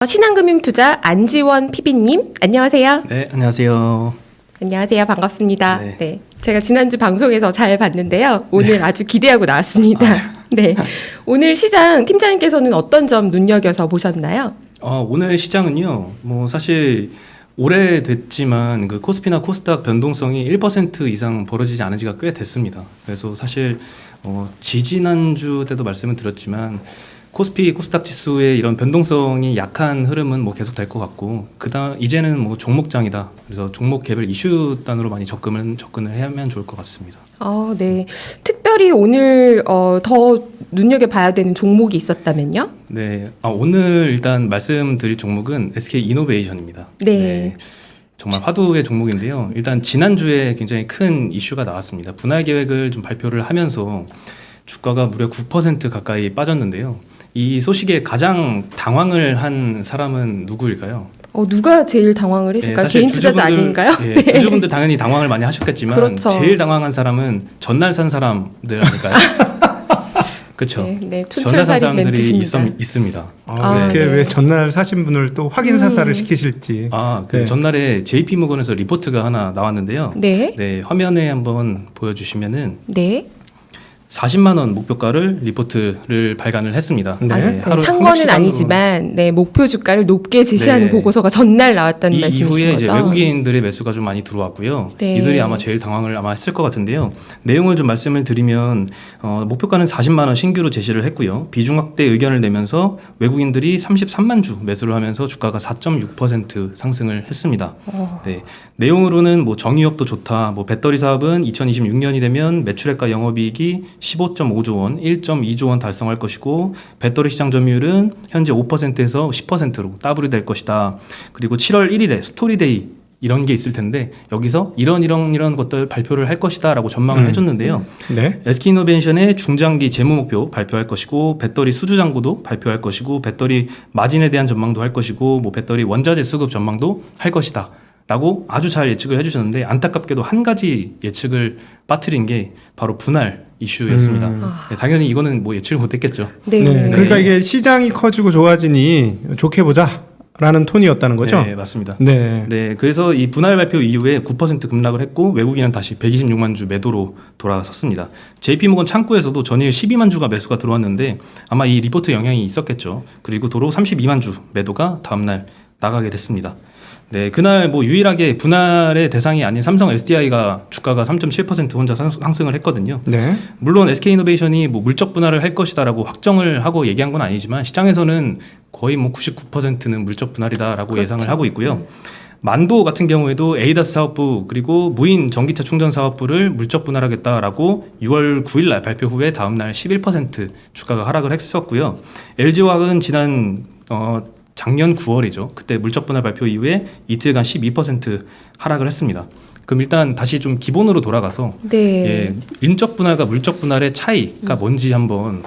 신한금융투자 안지원 PB님, 안녕하세요. 네, 안녕하세요. 안녕하세요. 반갑습니다. 네. 네. 제가 지난주 방송에서 잘 봤는데요. 오늘 아주 기대하고 나왔습니다. 네. 오늘 시장 팀장님께서는 어떤 점 눈여겨서 보셨나요? 오늘 시장은요, 사실 오래됐지만 그 코스피나 코스닥 변동성이 1% 이상 벌어지지 않은 지가 꽤 됐습니다. 그래서 사실 지지난주 때도 말씀을 드렸지만 코스피, 코스닥 지수의 이런 변동성이 약한 흐름은 계속 될 것 같고, 이제는 종목장이다. 그래서 종목 개별 이슈 단으로 많이 접근을 하면 좋을 것 같습니다. 네. 특별히 오늘 더 눈여겨봐야 되는 종목이 있었다면요? 네, 오늘 일단 말씀드릴 종목은 SK 이노베이션입니다. 네. 정말 화두의 종목인데요. 일단 지난주에 굉장히 큰 이슈가 나왔습니다. 분할 계획을 좀 발표를 하면서 주가가 무려 9% 가까이 빠졌는데요. 이 소식에 가장 당황을 한 사람은 누구일까요? 누가 제일 당황을 했을까요? 개인 투자자 아닌가요? 네, 네. 주주분들 당연히 당황을 많이 하셨겠지만 그렇죠. 제일 당황한 사람은 전날 산 사람들 아닐까요? 그렇죠. 네, 전날 산 촌철살인 사람들이 멘트십니다. 있습니다. 이렇게 네. 왜 전날 사신 분을 또 확인 사살을 시키실지. 네. 전날에 JP모건에서 리포트가 하나 나왔는데요. 네. 네, 화면에 한번 보여주시면은 네. 40만 원 목표가를 리포트를 발간을 했습니다. 네. 하루 산 한국 거는 시간으로 아니지만 목표 주가를 높게 제시하는 네. 보고서가 전날 나왔다는 이 말씀이신 이후에 거죠? 이제 외국인들의 매수가 좀 많이 들어왔고요. 네. 이들이 아마 제일 당황을 했을 것 같은데요. 내용을 좀 말씀을 드리면 목표가는 40만 원 신규로 제시를 했고요. 비중 확대 의견을 내면서 외국인들이 33만 주 매수를 하면서 주가가 4.6% 상승을 했습니다. 네. 내용으로는 정유업도 좋다. 배터리 사업은 2026년이 되면 매출액과 영업이익이 15.5조 원, 1.2조 원 달성할 것이고 배터리 시장 점유율은 현재 5%에서 10%로 더블이 될 것이다. 그리고 7월 1일에 스토리데이 이런 게 있을 텐데 여기서 이런 것들 발표를 할 것이다 라고 전망을 해줬는데요. 네. SK이노베이션의 중장기 재무 목표 발표할 것이고 배터리 수주 잔고도 발표할 것이고 배터리 마진에 대한 전망도 할 것이고 배터리 원자재 수급 전망도 할 것이다 라고 아주 잘 예측을 해주셨는데 안타깝게도 한 가지 예측을 빠뜨린 게 바로 분할 이슈였습니다. 네, 당연히 이거는 예측을 못했겠죠. 네. 네. 그러니까 이게 시장이 커지고 좋아지니 좋게 보자라는 톤이었다는 거죠? 네, 맞습니다. 네. 네, 그래서 이 분할 발표 이후에 9% 급락을 했고 외국인은 다시 126만 주 매도로 돌아섰습니다. JP모건 창구에서도 전일 12만 주가 매수가 들어왔는데 아마 이 리포트 영향이 있었겠죠. 그리고 도로 32만 주 매도가 다음날 나가게 됐습니다. 네, 그날 유일하게 분할의 대상이 아닌 삼성 SDI가 주가가 3.7% 혼자 상승을 했거든요. 네. 물론 SK이노베이션이 물적 분할을 할 것이다라고 확정을 하고 얘기한 건 아니지만 시장에서는 거의 99%는 물적 분할이다라고 그렇죠. 예상을 하고 있고요. 만도 같은 경우에도 에이다스 사업부 그리고 무인 전기차 충전 사업부를 물적 분할하겠다라고 6월 9일 날 발표 후에 다음 날 11% 주가가 하락을 했었고요. LG화학은 작년 9월이죠. 그때 물적 분할 발표 이후에 이틀간 12% 하락을 했습니다. 그럼 일단 다시 좀 기본으로 돌아가서 네. 인적 분할과 물적 분할의 차이가 뭔지 한번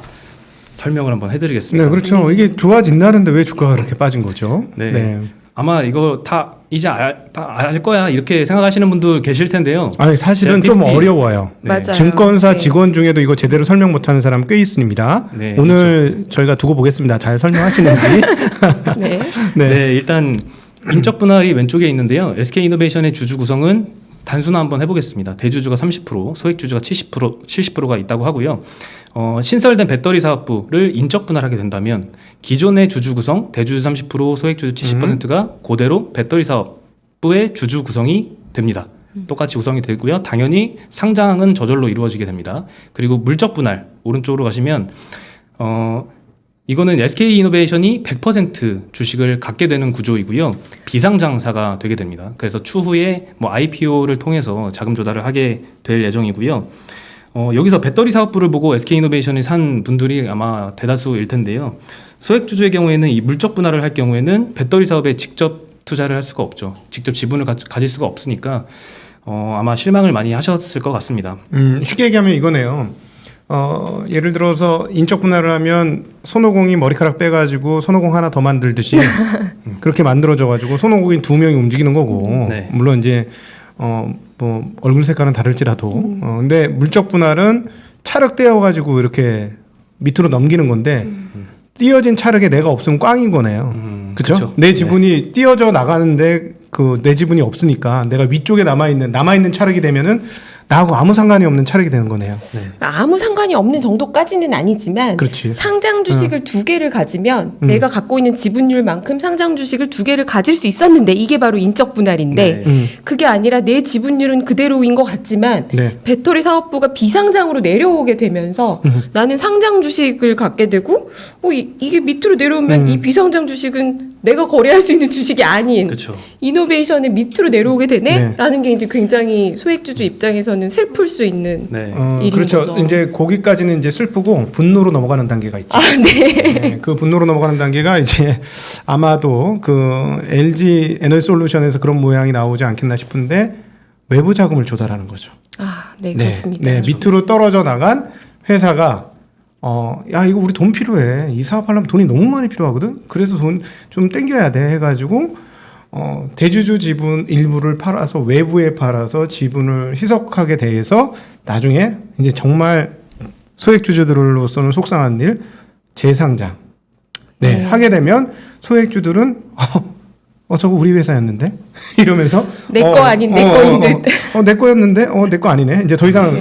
설명을 한번 해드리겠습니다. 네, 그렇죠. 이게 좋아진다는데 왜 주가가 그렇게 빠진 거죠? 네. 아마 이거 다 이제 다 알 거야 이렇게 생각하시는 분들 계실 텐데요. 아니 사실은 좀 어려워요. 네. 맞아요. 증권사 네. 직원 중에도 이거 제대로 설명 못하는 사람 꽤 있습니다. 네, 오늘 저희가 두고 보겠습니다. 잘 설명하시는지. 네. 네, 일단 인적 분할이 왼쪽에 있는데요. SK이노베이션의 주주 구성은 단순화 한번 해보겠습니다. 대주주가 30%, 소액주주가 70%가 있다고 하고요. 신설된 배터리 사업부를 인적 분할하게 된다면 기존의 주주 구성, 대주주 30%, 소액주주 70%가 그대로 배터리 사업부의 주주 구성이 됩니다. 똑같이 구성이 되고요. 당연히 상장은 저절로 이루어지게 됩니다. 그리고 물적 분할, 오른쪽으로 가시면 이거는 SK이노베이션이 100% 주식을 갖게 되는 구조이고요. 비상장사가 되게 됩니다. 그래서 추후에 IPO를 통해서 자금 조달을 하게 될 예정이고요. 여기서 배터리 사업부를 보고 SK이노베이션이 산 분들이 아마 대다수일 텐데요. 소액주주의 경우에는 이 물적 분할을 할 경우에는 배터리 사업에 직접 투자를 할 수가 없죠. 직접 지분을 가질 수가 없으니까 아마 실망을 많이 하셨을 것 같습니다. 쉽게 얘기하면 이거네요. 예를 들어서 인적 분할을 하면 손오공이 머리카락 빼가지고 손오공 하나 더 만들듯이 그렇게 만들어져가지고 손오공이 2명이 움직이는 거고 네. 물론 이제 얼굴 색깔은 다를지라도 근데 물적 분할은 차륵 떼어가지고 이렇게 밑으로 넘기는 건데 띄어진 차력에 내가 없으면 꽝인 거네요. 그렇죠? 그쵸. 내 지분이 띄어져 나가는데 그 내 지분이 없으니까 내가 위쪽에 남아있는 차력이 되면은 나하고 아무 상관이 없는 차력이 되는 거네요. 네. 그러니까 아무 상관이 없는 정도까지는 아니지만 그렇지. 상장 주식을 두 개를 가지면 내가 갖고 있는 지분율만큼 상장 주식을 두 개를 가질 수 있었는데 이게 바로 인적 분할인데 네. 그게 아니라 내 지분율은 그대로인 것 같지만 네. 배터리 사업부가 비상장으로 내려오게 되면서 나는 상장 주식을 갖게 되고 이게 밑으로 내려오면 이 비상장 주식은 내가 거래할 수 있는 주식이 아닌 그렇죠. 이노베이션의 밑으로 내려오게 네. 되네라는 게 이제 굉장히 소액주주 입장에서는 슬플 수 있는 네. 일인 그렇죠. 거죠. 이제 거기까지는 이제 슬프고 분노로 넘어가는 단계가 있죠. 네. 네, 그 분노로 넘어가는 단계가 이제 아마도 그 LG 에너지솔루션에서 그런 모양이 나오지 않겠나 싶은데 외부 자금을 조달하는 거죠. 네, 그렇습니다. 네, 밑으로 떨어져 나간 회사가 야 이거 우리 돈 필요해. 이 사업하려면 돈이 너무 많이 필요하거든. 그래서 돈 좀 땡겨야 돼 해가지고 대주주 지분 일부를 팔아서 외부에 팔아서 지분을 희석하게 돼서 나중에 이제 정말 소액주주들로서는 속상한 일 재상장 네. 하게 되면 소액주들은 저거 우리 회사였는데 이러면서 내 거 아닌 내 거인 듯. 내 거였는데 내 거 아니네. 이제 더 이상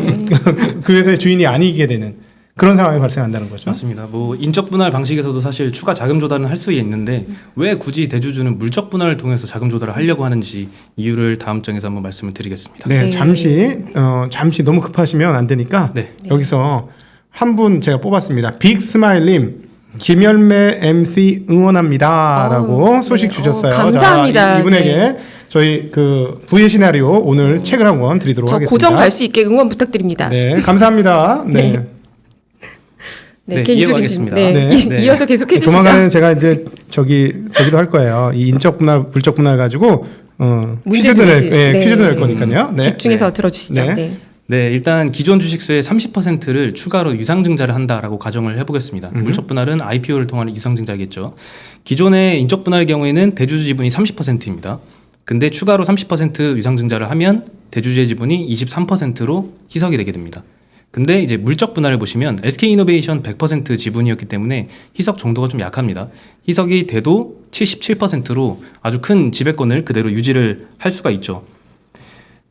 그 회사의 주인이 아니게 되는 그런 상황이 발생한다는 거죠. 맞습니다. 뭐 인적 분할 방식에서도 사실 추가 자금 조달은 할 수 있는데 왜 굳이 대주주는 물적 분할을 통해서 자금 조달을 하려고 하는지 이유를 다음 장에서 한번 말씀을 드리겠습니다. 네, 네. 잠시 너무 급하시면 안 되니까 네. 여기서 한 분 제가 뽑았습니다. 빅스마일님 김열매 MC 응원합니다라고 소식 네. 주셨어요. 감사합니다. 자, 이분에게 저희 그 부의 시나리오 오늘 책을 한 권 드리도록 저 하겠습니다. 고정 갈 수 있게 응원 부탁드립니다. 네, 감사합니다. 네. 네, 개인적인 이어가겠습니다. 질문. 네. 네. 이어서 계속 해주시죠. 조만간에 제가 이제 저기도 할 거예요. 이 인적 분할, 물적 분할 가지고 퀴즈도 낼 거니까요. 네. 집중해서 들어주시죠. 네. 네. 네, 일단 기존 주식수의 30%를 추가로 유상증자를 한다라고 가정을 해보겠습니다. 물적 분할은 IPO를 통한 유상증자겠죠. 기존의 인적 분할의 경우에는 대주주 지분이 30%입니다. 근데 추가로 30% 유상증자를 하면 대주주의 지분이 23%로 희석이 되게 됩니다. 근데 이제 물적 분할을 보시면 SK이노베이션 100% 지분이었기 때문에 희석 정도가 좀 약합니다. 희석이 돼도 77%로 아주 큰 지배권을 그대로 유지를 할 수가 있죠.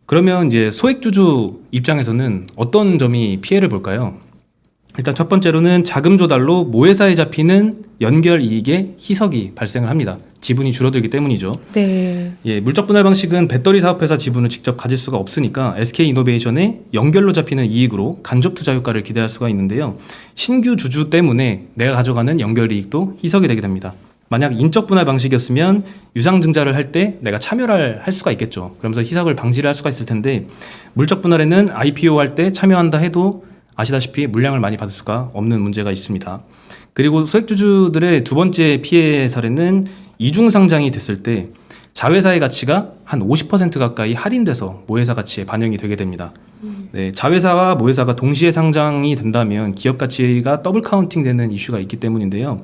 그러면 이제 소액주주 입장에서는 어떤 점이 피해를 볼까요? 일단 첫 번째로는 자금 조달로 모회사에 잡히는 연결 이익의 희석이 발생을 합니다. 지분이 줄어들기 때문이죠. 네. 예, 물적 분할 방식은 배터리 사업회사 지분을 직접 가질 수가 없으니까 SK이노베이션의 연결로 잡히는 이익으로 간접 투자 효과를 기대할 수가 있는데요. 신규 주주 때문에 내가 가져가는 연결 이익도 희석이 되게 됩니다. 만약 인적 분할 방식이었으면 유상증자를 할 때 내가 참여를 할 수가 있겠죠. 그러면서 희석을 방지를 할 수가 있을 텐데 물적 분할에는 IPO 할 때 참여한다 해도 아시다시피 물량을 많이 받을 수가 없는 문제가 있습니다. 그리고 소액주주들의 두 번째 피해 사례는 이중 상장이 됐을 때 자회사의 가치가 한 50% 가까이 할인돼서 모회사 가치에 반영이 되게 됩니다. 네, 자회사와 모회사가 동시에 상장이 된다면 기업 가치가 더블 카운팅 되는 이슈가 있기 때문인데요.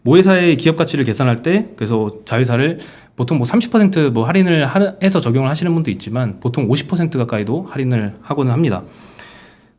모회사의 기업 가치를 계산할 때 그래서 자회사를 보통 30% 할인을 해서 적용을 하시는 분도 있지만 보통 50% 가까이도 할인을 하고는 합니다.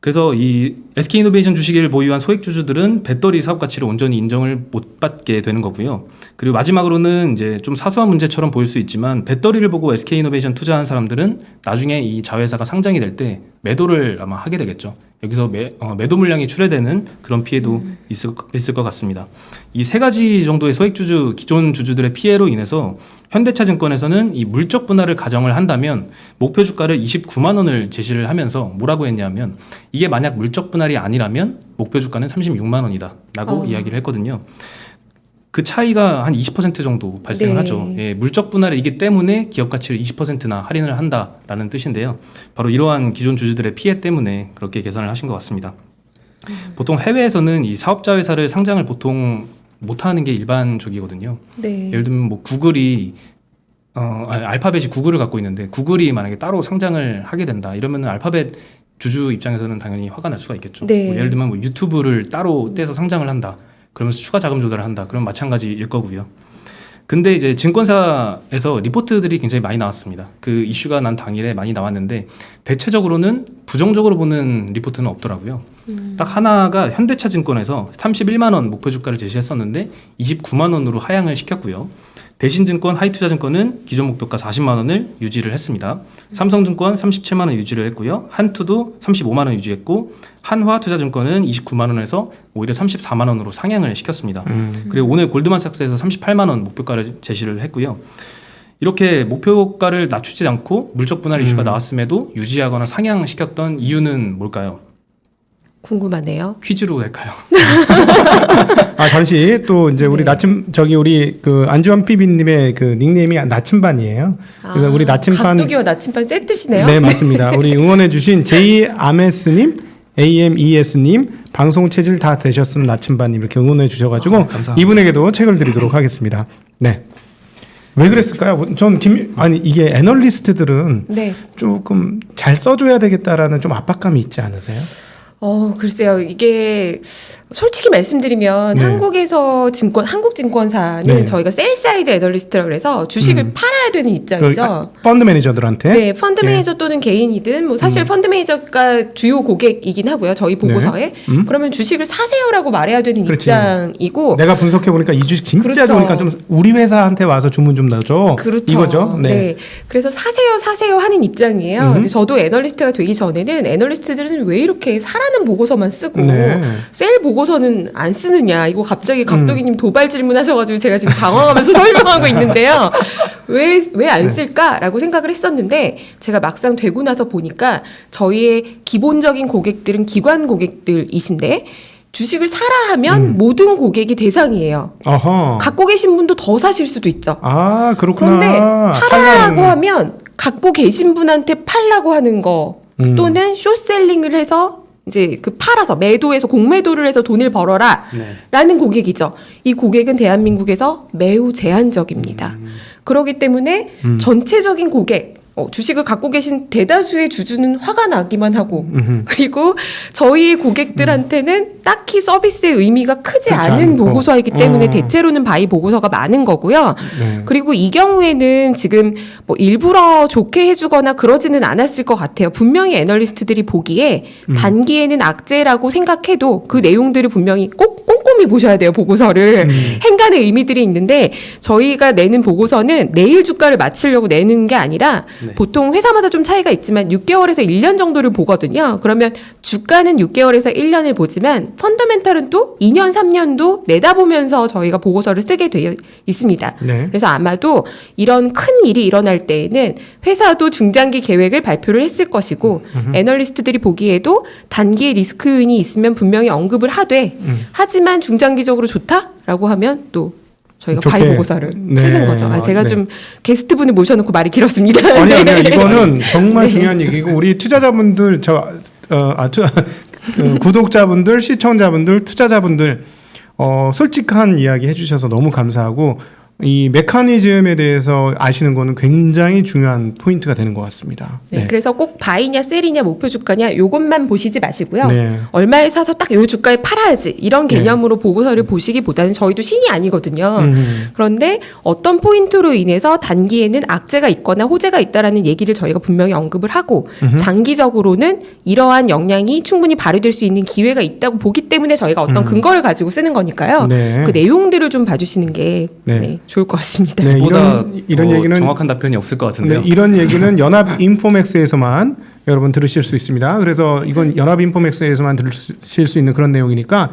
그래서 이 SK이노베이션 주식을 보유한 소액주주들은 배터리 사업 가치를 온전히 인정을 못 받게 되는 거고요. 그리고 마지막으로는 이제 좀 사소한 문제처럼 보일 수 있지만 배터리를 보고 SK이노베이션 투자한 사람들은 나중에 이 자회사가 상장이 될 때 매도를 아마 하게 되겠죠. 여기서 매도 물량이 출회되는 그런 피해도 있을 것 같습니다. 이 세 가지 정도의 소액주주, 기존 주주들의 피해로 인해서 현대차증권에서는 이 물적 분할을 가정을 한다면 목표 주가를 29만 원을 제시를 하면서 뭐라고 했냐면 이게 만약 물적 분할이 아니라면 목표 주가는 36만 원이다 라고 이야기를 했거든요. 그 차이가 한 20% 정도 발생을 하죠. 예, 물적 분할이기 때문에 기업 가치를 20%나 할인을 한다라는 뜻인데요. 바로 이러한 기존 주주들의 피해 때문에 그렇게 계산을 하신 것 같습니다. 보통 해외에서는 이 사업자 회사를 상장을 보통 못하는 게 일반적이거든요. 네. 예를 들면 뭐 구글이 알파벳이 구글을 갖고 있는데 구글이 만약에 따로 상장을 하게 된다 이러면 알파벳 주주 입장에서는 당연히 화가 날 수가 있겠죠. 네. 뭐 예를 들면 뭐 유튜브를 따로 떼서 상장을 한다. 그러면서 추가 자금 조달을 한다. 그럼 마찬가지일 거고요. 근데 이제 증권사에서 리포트들이 굉장히 많이 나왔습니다. 그 이슈가 난 당일에 많이 나왔는데 대체적으로는 부정적으로 보는 리포트는 없더라고요. 딱 하나가 현대차증권에서 31만 원 목표 주가를 제시했었는데 29만 원으로 하향을 시켰고요. 대신증권, 하이투자증권은 기존 목표가 40만 원을 유지를 했습니다. 삼성증권 37만 원 유지를 했고요. 한투도 35만 원 유지했고 한화투자증권은 29만 원에서 오히려 34만 원으로 상향을 시켰습니다. 그리고 오늘 골드만삭스에서 38만 원 목표가를 제시를 했고요. 이렇게 목표가를 낮추지 않고 물적 분할 이슈가 나왔음에도 유지하거나 상향시켰던 이유는 뭘까요? 궁금하네요. 퀴즈로 갈까요? 잠시 또 이제 우리 네. 우리 그 안주환 PB님의 그 닉네임이 나침반이에요. 그래서 우리 나침반 각도기와 나침반 세트시네요. 네, 맞습니다. 우리 응원해주신 JAMS님, AMES님, 방송 체질 다 되셨음 나침반님 이렇게 응원해 주셔가지고 감사합니다. 이분에게도 책을 드리도록 하겠습니다. 네. 왜 그랬을까요? 전 이게 애널리스트들은 네. 조금 잘 써줘야 되겠다라는 좀 압박감이 있지 않으세요? 글쎄요. 이게 솔직히 말씀드리면 네. 한국에서 한국증권사는 네. 저희가 셀사이드 애널리스트라고 그래서 주식을 팔아야 되는 입장이죠. 펀드 매니저들한테. 네, 펀드 매니저 또는 개인이든 뭐 사실 펀드 매니저가 주요 고객이긴 하고요. 저희 보고서에. 그러면 주식을 사세요라고 말해야 되는 그렇지. 입장이고 내가 분석해 보니까 이 주식 진짜 그렇죠. 좋으니까 좀 우리 회사한테 와서 주문 좀 넣어줘. 그렇죠. 이거죠. 네. 그래서 사세요 하는 입장이에요. 근데 저도 애널리스트가 되기 전에는 애널리스트들은 왜 이렇게 사라는 보고서만 쓰고 네. 셀 보고서는 안 쓰느냐. 이거 갑자기 각도기님 도발 질문하셔가지고 제가 지금 당황하면서 설명하고 있는데요. 왜 안 쓸까라고 생각을 했었는데 제가 막상 되고 나서 보니까 저희의 기본적인 고객들은 기관 고객들이신데 주식을 사라 하면 모든 고객이 대상이에요. 어허. 갖고 계신 분도 더 사실 수도 있죠. 아, 그렇구나. 그런데 팔라고 팔라는- 하면 갖고 계신 분한테 팔라고 하는 거 또는 숏셀링을 해서 이제 그 팔아서 매도해서 공매도를 해서 돈을 벌어라 네. 라는 고객이죠. 이 고객은 대한민국에서 매우 제한적입니다. 그렇기 때문에 전체적인 고객 주식을 갖고 계신 대다수의 주주는 화가 나기만 하고 그리고 저희 고객들한테는 딱히 서비스의 의미가 크지 그렇지 않은 않고. 보고서이기 때문에 대체로는 바이 보고서가 많은 거고요. 네. 그리고 이 경우에는 지금 뭐 일부러 좋게 해주거나 그러지는 않았을 것 같아요. 분명히 애널리스트들이 보기에 단기에는 악재라고 생각해도 그 내용들을 분명히 꼭 꼼꼼히 보셔야 돼요. 보고서를. 행간의 의미들이 있는데 저희가 내는 보고서는 내일 주가를 맞추려고 내는 게 아니라 네. 보통 회사마다 좀 차이가 있지만 6개월에서 1년 정도를 보거든요. 그러면 주가는 6개월에서 1년을 보지만 펀더멘탈은 또 2년, 3년도 내다보면서 저희가 보고서를 쓰게 되어 있습니다. 네. 그래서 아마도 이런 큰 일이 일어날 때에는 회사도 중장기 계획을 발표를 했을 것이고 애널리스트들이 보기에도 단기에 리스크 요인이 있으면 분명히 언급을 하되 하지만 중장기적으로 좋다라고 하면 또 저희가 좋게. 바이 보고서를 네. 쓰는 거죠. 제가 네. 좀 게스트분을 모셔놓고 말이 길었습니다. 아니요. 네. 이거는 정말 중요한 얘기고 우리 투자자분들 구독자분들, 시청자분들, 투자자분들 솔직한 이야기 해주셔서 너무 감사하고 이 메커니즘에 대해서 아시는 거는 굉장히 중요한 포인트가 되는 것 같습니다. 네, 그래서 꼭 바이냐 셀이냐 목표 주가냐 요것만 보시지 마시고요. 네. 얼마에 사서 딱 요 주가에 팔아야지 이런 개념으로 보고서를 보시기보다는 저희도 신이 아니거든요. 그런데 어떤 포인트로 인해서 단기에는 악재가 있거나 호재가 있다라는 얘기를 저희가 분명히 언급을 하고 장기적으로는 이러한 역량이 충분히 발휘될 수 있는 기회가 있다고 보기 때문에 저희가 어떤 근거를 가지고 쓰는 거니까요. 네. 그 내용들을 좀 봐주시는 게 네. 좋을 것 같습니다. 네, 보다 이런 더 얘기는 정확한 답변이 없을 것 같은데요. 네, 이런 얘기는 연합 인포맥스에서만 여러분 들으실 수 있습니다. 그래서 이건 연합 인포맥스에서만 들으실 수 있는 그런 내용이니까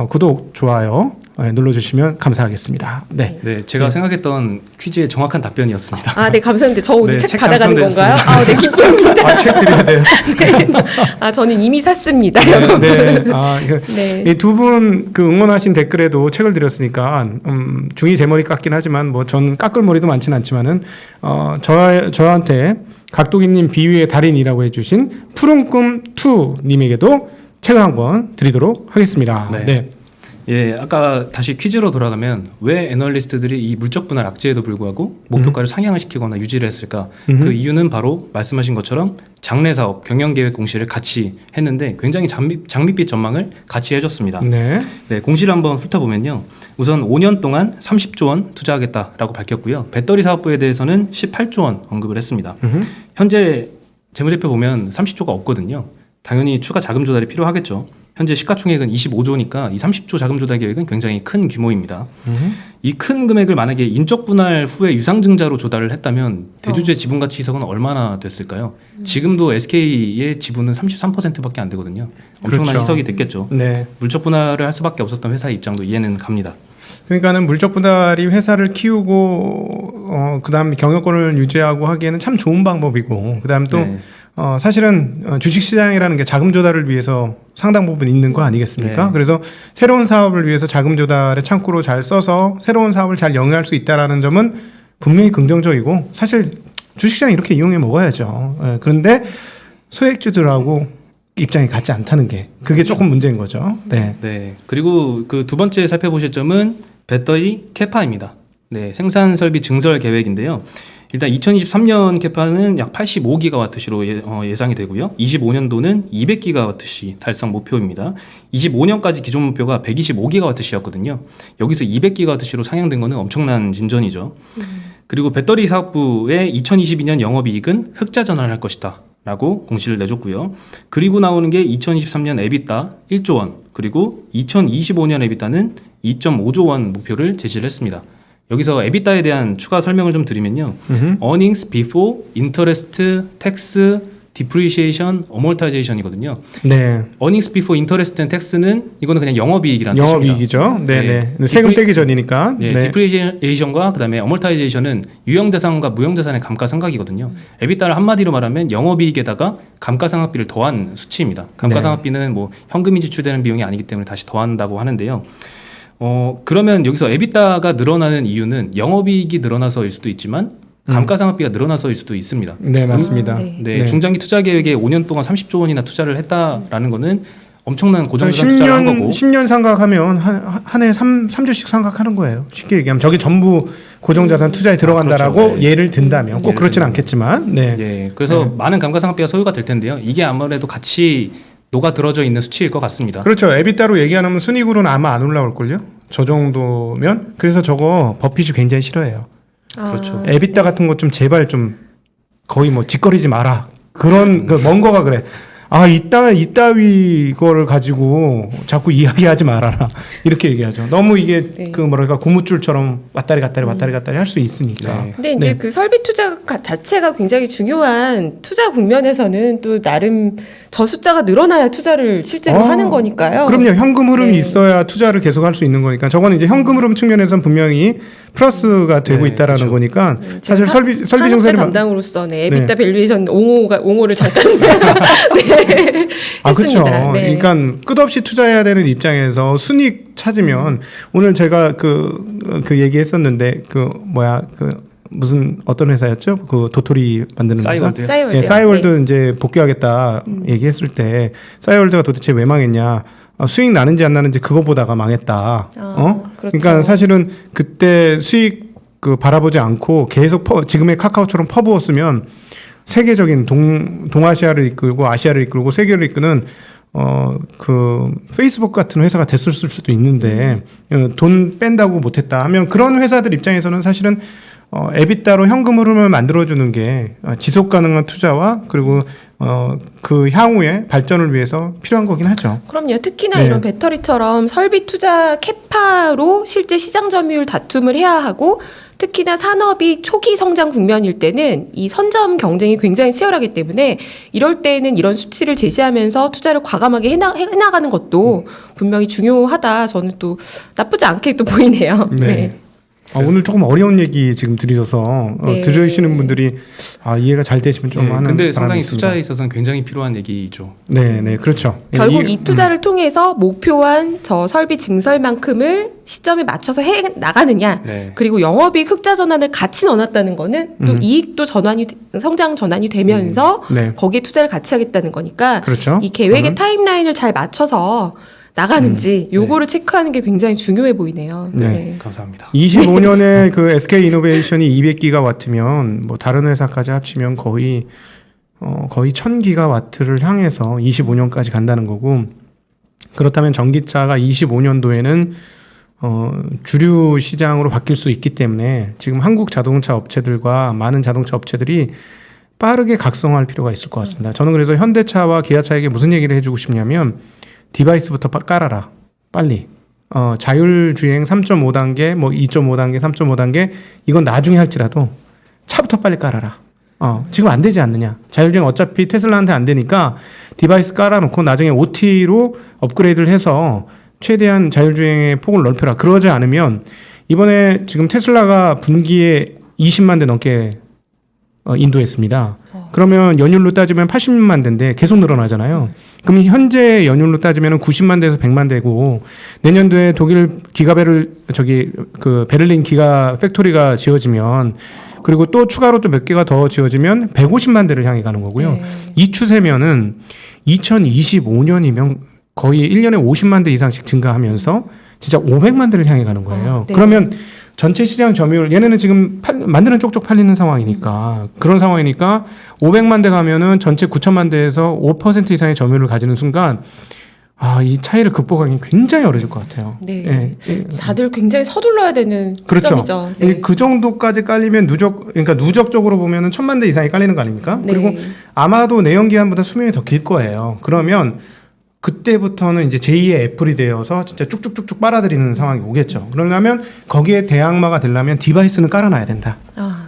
구독, 좋아요 눌러주시면 감사하겠습니다. 네. 네, 제가 생각했던 퀴즈의 정확한 답변이었습니다. 네, 감사합니다. 저 오늘 네, 책 책 받아가는 건가요? 당첨됐습니다. 네, 기쁩니다. 책 드려야 돼요. 저는 이미 샀습니다. 네. 네. 이 두 분 그 응원하신 댓글에도 책을 드렸으니까 중이 제 머리 깎긴 하지만 뭐 전 깎을 머리도 많지는 않지만은 저한테 각도기님 비위의 달인이라고 해주신 푸른꿈 2님에게도 책을 한 권 드리도록 하겠습니다. 네. 네. 예, 아까 다시 퀴즈로 돌아가면 왜 애널리스트들이 이 물적 분할 악재에도 불구하고 목표가를 상향을 시키거나 유지를 했을까? 그 이유는 바로 말씀하신 것처럼 장래 사업, 경영 계획 공시를 같이 했는데 굉장히 장밋빛 전망을 같이 해줬습니다. 네. 네, 공시를 한번 훑어보면요. 우선 5년 동안 30조 원 투자하겠다라고 밝혔고요. 배터리 사업부에 대해서는 18조 원 언급을 했습니다. 현재 재무제표 보면 30조가 없거든요. 당연히 추가 자금 조달이 필요하겠죠. 현재 시가총액은 25조니까 이 30조 자금 조달 계획은 굉장히 큰 규모입니다. 이 큰 금액을 만약에 인적 분할 후에 유상증자로 조달을 했다면 대주주의 지분 가치 희석은 얼마나 됐을까요? 지금도 SK의 지분은 33%밖에 안 되거든요. 엄청난 그렇죠. 희석이 됐겠죠. 네. 물적 분할을 할 수밖에 없었던 회사의 입장도 이해는 갑니다. 그러니까는 물적 분할이 회사를 키우고 그다음 경영권을 유지하고 하기에는 참 좋은 방법이고 그다음 또 네. 사실은 주식시장이라는 게 자금 조달을 위해서 상당 부분 있는 거 아니겠습니까? 네. 그래서 새로운 사업을 위해서 자금 조달의 창구로 잘 써서 새로운 사업을 잘 영위할 수 있다라는 점은 분명히 긍정적이고 사실 주식시장 이렇게 이용해 먹어야죠. 그런데 소액주들하고 입장이 같지 않다는 게 그게 조금 문제인 거죠. 네. 네. 그리고 그 두 번째 살펴보실 점은 배터리 캐파입니다. 네. 생산 설비 증설 계획인데요. 일단 2023년 캐파는 약 85기가와트시로 예상이 되고요. 25년도는 200기가와트시 달성 목표입니다. 25년까지 기존 목표가 125기가와트시였거든요. 여기서 200기가와트시로 상향된 거는 엄청난 진전이죠. 그리고 배터리 사업부의 2022년 영업이익은 흑자 전환할 것이다 라고 공시를 내줬고요. 그리고 나오는 게 2023년 EBITDA 1조 원, 그리고 2025년 EBITDA는 2.5조 원 목표를 제시를 했습니다. 여기서 EBITDA에 대한 추가 설명을 좀 드리면요. Earnings before interest, tax, depreciation, amortization이거든요. 네. Earnings before interest and tax는 이거는 그냥 영업이익이라는 뜻입니다. 영업이익이죠. 네네. 네. 세금 떼기 전이니까. 네, depreciation과 그다음에 amortization은 유형자산과 무형자산의 감가상각이거든요. EBITDA를 한마디로 말하면 영업이익에다가 감가상각비를 더한 수치입니다. 감가상각비는 뭐 현금이 지출되는 비용이 아니기 때문에 다시 더한다고 하는데요. 그러면 여기서 EBITDA가 늘어나는 이유는 영업이익이 늘어나서일 수도 있지만 감가상각비가 늘어나서일 수도 있습니다. 네, 맞습니다. 네. 네, 중장기 투자 계획에 5년 동안 30조 원이나 투자를 했다라는 거는 엄청난 고정자산 투자를 한 거고 10년 상각하면 한 해 3조씩 상각하는 거예요. 쉽게 얘기하면 저게 전부 고정자산 투자에 들어간다라고 그렇죠. 네. 예를 든다면 꼭 예를 그렇진 들면. 않겠지만 네. 네, 그래서 많은 감가상각비가 소요가 될 텐데요. 이게 아무래도 같이 녹아 들어져 있는 수치일 것 같습니다. 그렇죠. 에비타로 얘기하면 순이익으로는 아마 안 올라올걸요. 저 정도면 그래서 저거 버핏이 굉장히 싫어해요. 그렇죠. 에비타 같은 것 좀 제발 좀 거의 뭐 짓거리지 마라. 그런 그 먼 거가 그래. 아, 이따위 거를 가지고 자꾸 이야기하지 말아라. 이렇게 얘기하죠. 너무 이게 네. 그 뭐랄까 고무줄처럼 왔다리 갔다리 할 수 있으니까. 네. 근데 이제 네. 그 설비 투자 자체가 굉장히 중요한 투자 국면에서는 또 나름 저 숫자가 늘어나야 투자를 실제로 하는 거니까요. 그럼요. 현금 흐름이 네. 있어야 투자를 계속할 수 있는 거니까. 저거는 이제 현금 흐름 측면에서는 분명히 플러스가 되고 네, 있다라는 그렇죠. 거니까 사실 제가 설비 산업재 증설이 담당으로서는 에비타 밸류에이션 옹호를 잠깐 네. 아, 그렇죠. 했습니다. 네. 그러니까 끝없이 투자해야 되는 입장에서 순익 찾으면 오늘 제가 그 얘기했었는데 무슨 어떤 회사였죠? 그 도토리 만드는 회사. 싸이월드요. 싸이월드요. 예, 싸이월드 이제 복귀하겠다 얘기했을 때 싸이월드가 도대체 왜 망했냐? 수익 나는지 안 나는지 그거 보다가 망했다. 그렇죠. 그러니까 사실은 그때 수익 바라보지 않고 계속 지금의 카카오처럼 퍼부었으면 세계적인 동아시아를 이끌고 아시아를 이끌고 세계를 이끄는 그 페이스북 같은 회사가 됐을 수도 있는데 돈 뺀다고 못했다 하면 그런 회사들 입장에서는 사실은 에비타로 현금 흐름을 만들어주는 게 지속 가능한 투자와 그리고 그 향후의 발전을 위해서 필요한 거긴 하죠. 그럼요. 특히나 네. 이런 배터리처럼 설비 투자 캐파로 실제 시장 점유율 다툼을 해야 하고 특히나 산업이 초기 성장 국면일 때는 이 선점 경쟁이 굉장히 치열하기 때문에 이럴 때는 이런 수치를 제시하면서 투자를 과감하게 해나가는 것도 분명히 중요하다. 저는 또 나쁘지 않게 또 보이네요. 네. 오늘 조금 어려운 얘기 지금 드리셔서 네. 들으시는 분들이 이해가 잘 되시면 좀 네, 하는 근데 바람이 상당히 있습니다. 투자에 있어서는 굉장히 필요한 얘기죠. 네, 그렇죠. 결국 이 투자를 통해서 목표한 저 설비 증설만큼을 시점에 맞춰서 해 나가느냐. 네. 그리고 영업이익 흑자 전환을 같이 넣어놨다는 거는 또 이익도 성장 전환이 되면서 네. 거기에 투자를 같이 하겠다는 거니까 그렇죠. 이 계획의 타임라인을 잘 맞춰서 나가는지 요거를 체크하는 게 굉장히 중요해 보이네요. 네. 감사합니다. 25년에 그 SK 이노베이션이 200기가와트면 뭐 다른 회사까지 합치면 거의 1000기가와트를 향해서 25년까지 간다는 거고 그렇다면 전기차가 25년도에는 주류 시장으로 바뀔 수 있기 때문에 지금 한국 자동차 업체들과 많은 자동차 업체들이 빠르게 각성할 필요가 있을 것 같습니다. 저는 그래서 현대차와 기아차에게 무슨 얘기를 해주고 싶냐면 디바이스부터 깔아라. 빨리. 자율주행 3.5단계, 뭐 2.5단계, 3.5단계 이건 나중에 할지라도 차부터 빨리 깔아라. 지금 안 되지 않느냐. 자율주행 어차피 테슬라한테 안 되니까 디바이스 깔아놓고 나중에 OT로 업그레이드를 해서 최대한 자율주행의 폭을 넓혀라. 그러지 않으면 이번에 지금 테슬라가 분기에 20만 대 넘게 인도했습니다. 그러면 연율로 따지면 80만 대인데 계속 늘어나잖아요. 그럼 현재 연율로 따지면 90만 대에서 100만 대고 내년도에 독일 베를린 기가 팩토리가 지어지면 그리고 또 추가로 또 몇 개가 더 지어지면 150만 대를 향해 가는 거고요. 네. 이 추세면은 2025년이면 거의 1년에 50만 대 이상씩 증가하면서 진짜 500만 대를 향해 가는 거예요. 네. 그러면 전체 시장 점유율 얘네는 지금 만드는 쪽쪽 팔리는 상황이니까 그런 상황이니까 500만 대 가면은 전체 9천만 대에서 5% 이상의 점유율을 가지는 순간 이 차이를 극복하기 굉장히 어려질 것 같아요. 네. 다들 굉장히 서둘러야 되는 그렇죠. 시점이죠. 네. 그 정도까지 깔리면 누적적으로 보면은 1000만 대 이상이 깔리는 거 아닙니까? 네. 그리고 아마도 내연 기관보다 수명이 더 길 거예요. 그러면 그때부터는 이제 제2의 애플이 되어서 진짜 쭉쭉쭉쭉 빨아들이는 상황이 오겠죠. 그러려면 거기에 대항마가 되려면 디바이스는 깔아놔야 된다.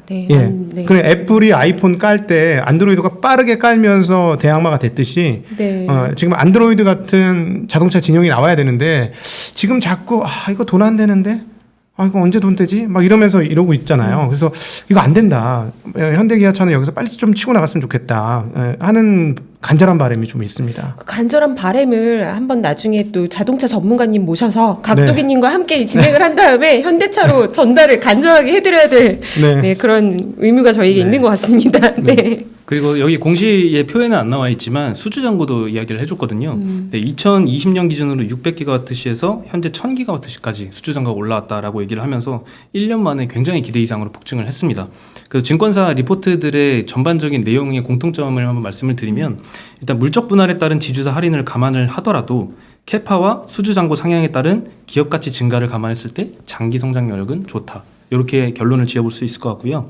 네. 예. 네. 그래 애플이 아이폰 깔 때 안드로이드가 빠르게 깔면서 대항마가 됐듯이 네. 지금 안드로이드 같은 자동차 진영이 나와야 되는데 지금 자꾸 이거 돈 안 되는데 이거 언제 돈 되지? 막 이러면서 이러고 있잖아요. 그래서 이거 안 된다. 현대기아차는 여기서 빨리 좀 치고 나갔으면 좋겠다 하는 간절한 바람이 좀 있습니다. 간절한 바람을 한번 나중에 또 자동차 전문가님 모셔서 각도기님과 함께 진행을 한 다음에 현대차로 전달을 간절하게 해드려야 될 그런 의무가 저희에게 있는 것 같습니다. 네. 그리고 여기 공시의 표에는 안 나와 있지만 수주 잔고도 이야기를 해줬거든요. 2020년 기준으로 600GWh에서 현재 1000GWh까지 수주 잔고가 올라왔다라고 얘기를 하면서 1년 만에 굉장히 기대 이상으로 폭증을 했습니다. 그래서 증권사 리포트들의 전반적인 내용의 공통점을 한번 말씀을 드리면 일단 물적 분할에 따른 지주사 할인을 감안을 하더라도 캐파와 수주 잔고 상향에 따른 기업 가치 증가를 감안했을 때 장기 성장 여력은 좋다. 이렇게 결론을 지어볼 수 있을 것 같고요.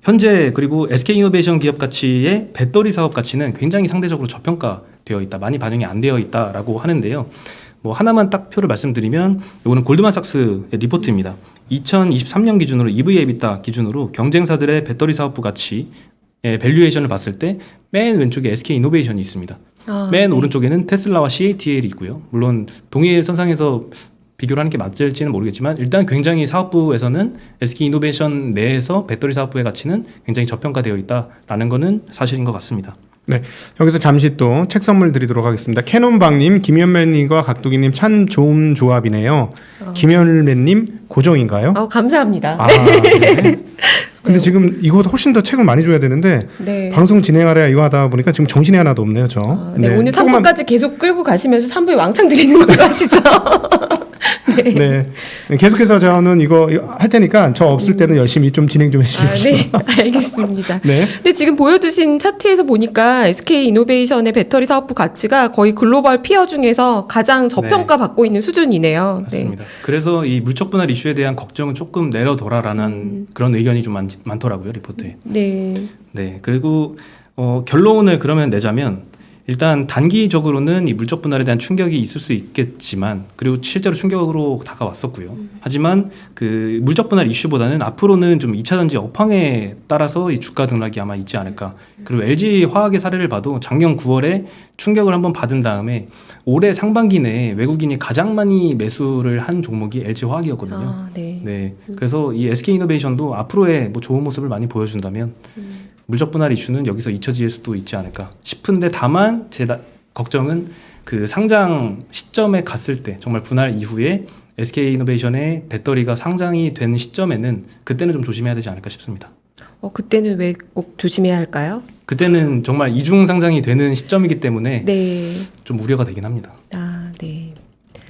현재 그리고 SK이노베이션 기업 가치의 배터리 사업 가치는 굉장히 상대적으로 저평가되어 있다. 많이 반영이 안 되어 있다라고 하는데요. 뭐 하나만 딱 표를 말씀드리면 이거는 골드만삭스 리포트입니다. 2023년 기준으로 EV/EBITDA 기준으로 경쟁사들의 배터리 사업부 가치의 밸류에이션을 봤을 때 맨 왼쪽에 SK이노베이션이 있습니다. 맨 오른쪽에는 테슬라와 CATL이 있고요. 물론 동일 선상에서 비교를 하는 게 맞을지는 모르겠지만 일단 굉장히 사업부에서는 SK이노베이션 내에서 배터리 사업부의 가치는 굉장히 저평가되어 있다라는 거는 사실인 것 같습니다. 네, 여기서 잠시 또 책 선물 드리도록 하겠습니다. 캐논방님, 김현맨님과 각도기님 참 좋은 조합이네요. 김현맨님 고정인가요? 감사합니다. 네. 근데 지금 이거보다 훨씬 더 책을 많이 줘야 되는데 방송 진행하랴 이거 하다 보니까 지금 정신이 하나도 없네요, 저. 오늘 3부까지 계속 끌고 가시면서 3부에 왕창 드리는 걸로 하시죠. 네. 계속해서 저는 이거 할 테니까 저 없을 때는 열심히 좀 진행 좀 해주십시오. 네, 알겠습니다. 네. 근데 지금 보여주신 차트에서 보니까 SK이노베이션의 배터리 사업부 가치가 거의 글로벌 피어 중에서 가장 저평가 받고 있는 수준이네요. 맞습니다. 그래서 이 물적 분할 이슈에 대한 걱정은 조금 내려둬라라는 그런 의견이 좀 많더라고요, 리포트에. 네. 그리고 결론을 그러면 내자면 일단 단기적으로는 이 물적 분할에 대한 충격이 있을 수 있겠지만 그리고 실제로 충격으로 다가왔었고요. 하지만 그 물적 분할 이슈보다는 앞으로는 좀 2차 전지 업황에 따라서 이 주가 등락이 아마 있지 않을까. 그리고 LG 화학의 사례를 봐도 작년 9월에 충격을 한번 받은 다음에 올해 상반기 내에 외국인이 가장 많이 매수를 한 종목이 LG 화학이었거든요. 네. 그래서 이 SK이노베이션도 앞으로의 뭐 좋은 모습을 많이 보여준다면 물적 분할 이슈는 여기서 잊혀질 수도 있지 않을까 싶은데 다만 제 걱정은 그 상장 시점에 갔을 때 정말 분할 이후에 SK이노베이션의 배터리가 상장이 된 시점에는 그때는 좀 조심해야 되지 않을까 싶습니다. 그때는 왜 꼭 조심해야 할까요? 그때는 정말 이중 상장이 되는 시점이기 때문에 좀 우려가 되긴 합니다.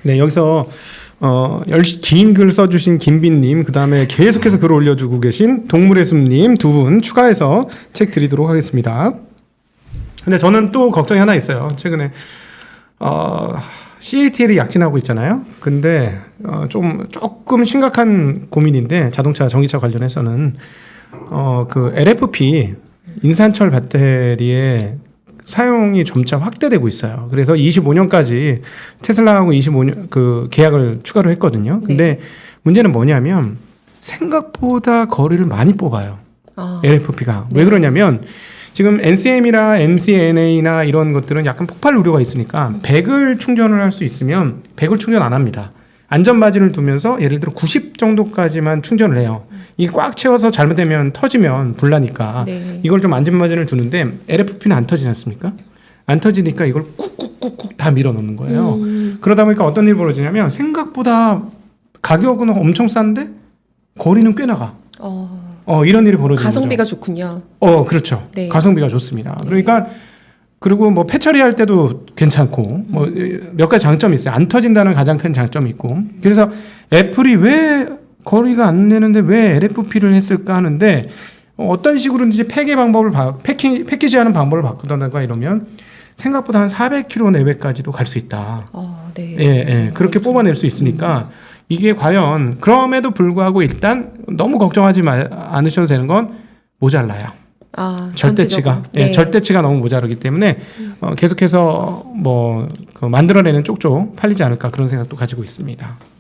네, 여기서 긴 글 써주신 김빈님, 그 다음에 계속해서 글 올려주고 계신 동물의 숲님 두 분 추가해서 책 드리도록 하겠습니다. 근데 저는 또 걱정이 하나 있어요. 최근에 CATL이 약진하고 있잖아요. 근데 조금 심각한 고민인데 자동차 전기차 관련해서는 그 LFP 인산철 배터리의 사용이 점차 확대되고 있어요. 그래서 25년까지 테슬라하고 25년 그 계약을 추가로 했거든요. 근데 문제는 뭐냐면 생각보다 거리를 많이 뽑아요. LFP가. 왜 그러냐면 지금 NCM이나 MCNA나 이런 것들은 약간 폭발 우려가 있으니까 100을 충전을 할 수 있으면 100을 충전 안 합니다. 안전바지를 두면서 예를 들어 90 정도까지만 충전을 해요. 이게 꽉 채워서 잘못되면 터지면 불나니까 이걸 좀 안전바지를 두는데 LFP는 안 터지지 않습니까? 안 터지니까 이걸 꾹꾹꾹꾹 다 밀어넣는 거예요. 그러다 보니까 어떤 일이 벌어지냐면 생각보다 가격은 엄청 싼데 거리는 꽤 나가. 이런 일이 벌어지는 가성비가 거죠. 좋군요. 그렇죠. 네. 가성비가 좋습니다. 그러니까 그리고 뭐 폐처리할 때도 괜찮고 뭐 몇 가지 장점이 있어요. 안 터진다는 가장 큰 장점이 있고. 그래서 애플이 왜 거리가 안 되는데 왜 LFP를 했을까 하는데 어떤 식으로든지 패키지하는 방법을 바꾸던가 이러면 생각보다 한 400km 내외까지도 갈 수 있다. 그렇게 뽑아낼 수 있으니까 이게 과연 그럼에도 불구하고 일단 너무 걱정하지 않으셔도 되는 건 모자라요. 절대치가 절대치가 너무 모자라기 때문에 계속해서 뭐 만들어내는 쪽쪽 팔리지 않을까 그런 생각도 가지고 있습니다.